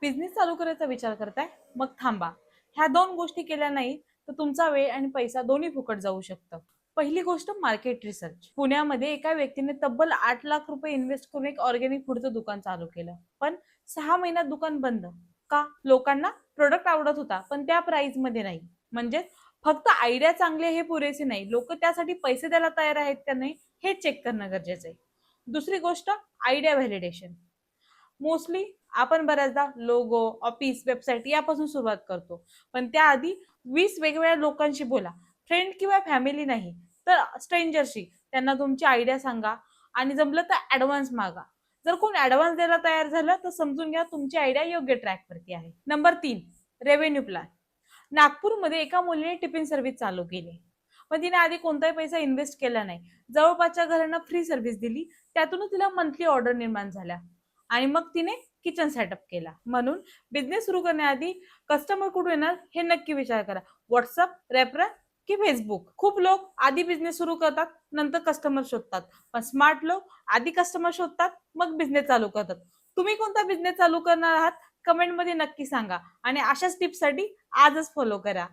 Business चालू करायचा विचार करताय, मग थांबा. ह्या दोन गोष्टी केल्या नाही तर तुमचा वेळ आणि पैसा दोन्ही फुकट जाऊ शकतं. पहिली गोष्ट, मार्केट रिसर्च. पुण्यामध्ये एका व्यक्तीने तब्बल 8 लाख रुपये इन्व्हेस्ट करून एक ऑर्गॅनिक फूडचं दुकान चालू केलं, पण 6 महिन्यात दुकान बंद. का? लोकांना प्रोडक्ट आवडत होता पण त्या प्राइस मध्ये नाही. म्हणजे फक्त आयडिया चांगली हे पुरेसे नाही, लोक त्यासाठी पैसे द्यायला तयार आहेत का नाही हे चेक करणं गरजेचं आहे. दुसरी गोष्ट, आयडिया व्हॅलिडेशन. मोस्टली आपण बऱ्याचदा लोगो, ऑफिस, वेबसाईट यापासून सुरुवात करतो, पण त्याआधी 20 वेगवेगळ्या लोकांशी बोला. फ्रेंड किंवा फॅमिली नाही तर स्ट्रेंजरशी. त्यांना तुमची आयडिया सांगा आणि जमलं तर ऍडव्हान्स मागा. जर कोण ऍडव्हान्स द्यायला तयार झालं तर समजून घ्या तुमची आयडिया योग्य ट्रॅकवरती आहे. Number 3, revenue plan. नागपूरमध्ये एका मुलीने टिफिन सर्व्हिस चालू केली, पण तिने आधी कोणताही पैसा इन्व्हेस्ट केला नाही. जवळपासच्या घरांना फ्री सर्व्हिस दिली, त्यातूनच तिला मंथली ऑर्डर निर्माण झाल्या आणि मग तिने किचन सेटअप केला. म्हणून बिझनेस सुरू करण्याआधी कस्टमर कुठून येणार हे नक्की विचार करा. व्हॉट्सअप, रेफरल की फेसबुक. खूप लोक आधी बिझनेस सुरू करतात नंतर कस्टमर शोधतात, पण स्मार्ट लोक आधी कस्टमर शोधतात मग बिझनेस चालू करतात. तुम्ही कोणता बिझनेस चालू करणार आहात कमेंट मध्ये नक्की सांगा आणि अशाच टिप्ससाठी आजच फॉलो करा.